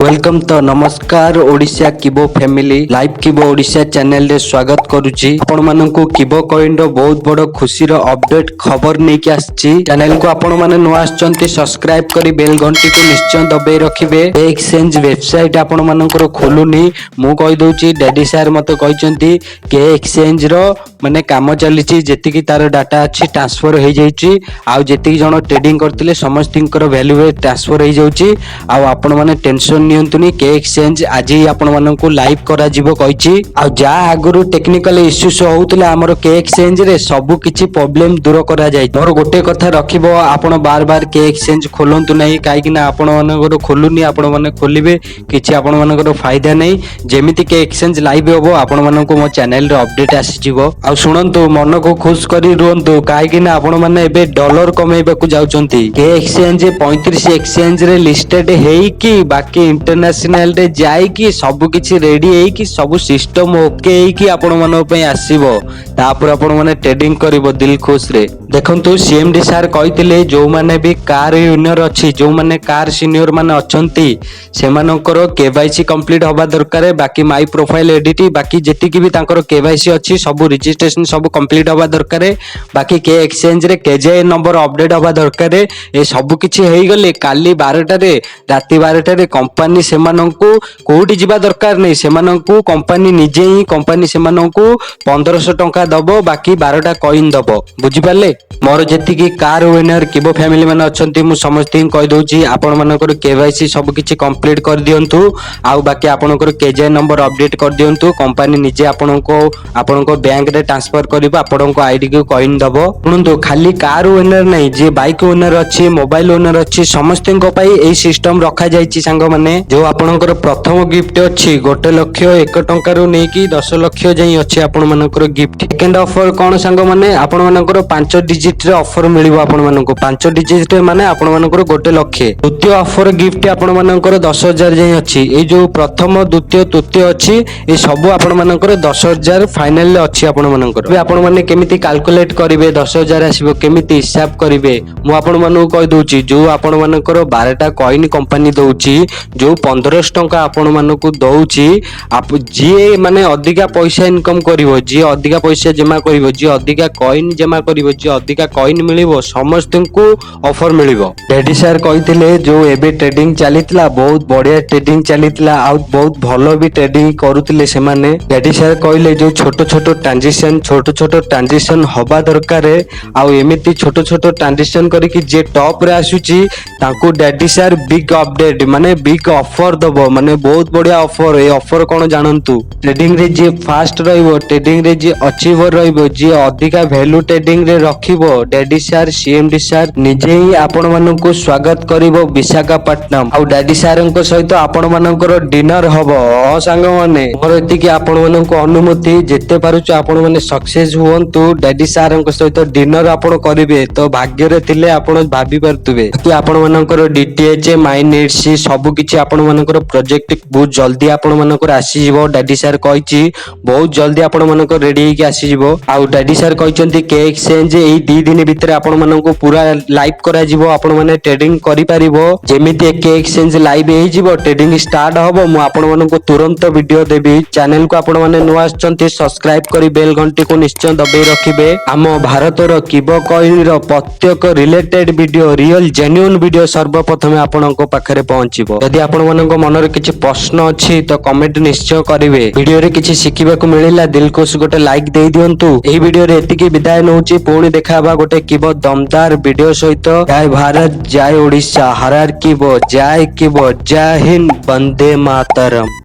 Welcome तो नमस्कार Odisha किबो family live किबो Odisha channel रे स्वागत करूची आपण माननकु किबो कॉइन रो बहुत बड़ खुशी रो अपडेट खबर नै कि आछि चैनल को आपण माने नो आछंती सब्सक्राइब करी बेल घंटी को निश्चय दबाई रखिबे एक्सचेंज वेबसाइट आपण मानकर खोलुनी मु कहि दउची डैडी सर मते कहिसंती के एक्सचेंज रो माने काम चलीची जेति की तार डाटा अछि ट्रांसफर हो जाईची आ जेति जण ट्रेडिंग करथिले समस्तिंकर वैल्यू ट्रांसफर हो जाउची आ आपण माने टेंशन नियंतुनी के एक्सचेंज आज आपण माननकु लाइव करा जिवो कहिची आ जा आगुरु टेक्निकल इश्यूज होउतला हमर के एक्सचेंज रे सब किछि प्रॉब्लम दूर करा जाय मोर गोटे कथा रखिबो आपण बार बार के एक्सचेंज खोलंतु नै काहे कि ना आपण मानकर खोलुनी आपण माने खोलिबे किछि आपण मानकर फायदा नै जेमिति के एक्सचेंज लाइव होबो आपण माननकु मो चैनल रे अपडेट आसी जिवो आ सुनंतु मन को खुश करी रुहंतु काहे कि ना आपण माने एबे डॉलर कमेबा को जाउचंती के एक्सचेंज 35 एक्सचेंज रे लिस्टेड हेई कि बाकी इंटरनेशनल रे जाई कि सब किछि रेडी हेई कि सब सिस्टम ओके हेई कि आपण मानो पे आसीबो तापर आपण माने ट्रेडिंग करिवो दिल खुश रे देखंतु सीएमडी सर कहितिले जो माने भी कार यूनियर अछि जो माने कार सीनियर माने अछंती सेमानकर केवाईसी कंप्लीट होबा दरकार बाकी माई प्रोफाइल एडिट बाकी जेति कि भी तांकर केवाईसी अछि सब रजिस्ट्रेशन सब कंप्लीट होबा दरकार बाकी के एक्सचेंज रे केजे नंबर अपडेट होबा दरकार ए सब किछि हेई गले काली 12टा रे राती 12टा रे कंपनी सेमानंकु कोठी जिबा दरकार नै सेमानंकु कंपनी निजे ही कंपनी सेमानंकु 1500 टंका दबो बाकी 12टा कॉइन दबो बुझि पाले मोर जेति की कार विनर किबो फैमिली माने अछंती मु समस्त कहि दउची आपण मानकर केवाईसी सब किछि कंप्लीट कर दियंतु आ बाकी आपनकर केजे नंबर अपडेट कर दियंतु कंपनी निजे आपनको बैंक रे ट्रांसफर करिबो आपनको आईडी को कॉइन दबो सुनंतु खाली कार ओनर नै जे बाइक ओनर अछि मोबाइल ओनर अछि समस्त को पई एई सिस्टम रखा जाईची संग माने जो आपनकर प्रथम गिफ्ट अछि 1 लाख 1 टंका रु नै कि 10 लाख जाई अछि आपण मानकर गिफ्ट सेकंड ऑफर कोन संग माने आपण मानकर 5 डिजिट रे ऑफर मिलिबो आपण मानको 5 डिजिट रे माने आपण मानकर 1 लाख द्वितीय ऑफर गिफ्ट आपण मानकर 10000 जाई अछि ए जो प्रथम द्वितीय तृतीय अछि ए सब आपण मानकर 10000 फाइनल ले अछि आपण मानकर आपण माने केमिति कैलकुलेट करिवे 10000 आसीबो केमिति हिसाब करिवे मु आपण मानको कहि दउची जो आपण मानकर 12टा कॉइन कंपनी दउची जो 1500 टंका आपण मानको दउची आप जे माने अधिका पैसा इनकम करिवो जे अधिका पैसा जमा करिवो जे अधिका कॉइन जमा करिवो जे अधिका कॉइन मिलिवो समस्त को ऑफर मिलिवो डैडी सर कहितिले जो एबे ट्रेडिंग चलीतला बहुत बढ़िया ट्रेडिंग चलीतला आ बहुत भलो भी ट्रेडिंग करूतिले से माने डैडी सर कहले जो छोट छोट ट्रांजिशन होबा दरकार आ एमिति छोट छोट ट्रांजिशन करिकि जे टॉप रे आसुची तांको डैडी सर बिग अपडेट माने बिग ऑफर दबो माने बहुत बढ़िया ऑफर ए ऑफर कोन जानंतु ट्रेडिंग रे जे फास्ट रहइबो ट्रेडिंग रे जे अचीवर रहइबो जे अधिका वैल्यू ट्रेडिंग रे रखिबो डैडी सर सीएमडी सर निजे ही आपण माननकु स्वागत करिवो विशाखापट्टनम आ डैडी सरंको सहित आपण मानकर डिनर हबो संग माने मोर एति कि आपण माननकु अनुमति जेते पारुछु आपण माने सक्सेस हुवंतु डैडी सरंको सहित डिनर आपण करिवे तो भाग्य रे थिले आपण भाबी परतुबे कि आपण मानकर डीटीएच माय नीड्स सब किछि आपण मानकर प्रोजेक्ट बहुत जल्दी आपण मानकर आसी जिवो डैडी सर कहिछि बहुत जल्दी आपण मानकर रेडी हे कि आसी जिवो आ डैडी सर कहिसंती के एक्सचेंज एई 2 दिन भीतर आपण माननको पूरा लाइव करा जिवो आपण माने ट्रेडिंग करि परिबो जेमिति के एक्सचेंज लाइव हे जिवो ट्रेडिंग स्टार्ट हबो मु आपण माननको तुरंत वीडियो देबी चैनल को आपण माने नो आछंती सब्सक्राइब करी बेल घंटी को निश्चय दबाई रखिबे आम भारतर किबो कॉइन रो प्रत्येक related video real genuine video सर्वप्रथम आपणको पाखरे पहुंचीबो यदि आपण माननको मनरे किछि प्रश्न अछि तो कमेंट निश्चय करिवे वीडियो रे किछि शिखिबा को मिलिला दिल को गोटे लाइक दे दियंतु एही वीडियो रे एतिकी विदाय नउची पुणी देखाबा गोटे किबो दमदार वीडियो सहित जय भारत जय ओडिशा हर हर किबो जय हिंद वंदे मातरम।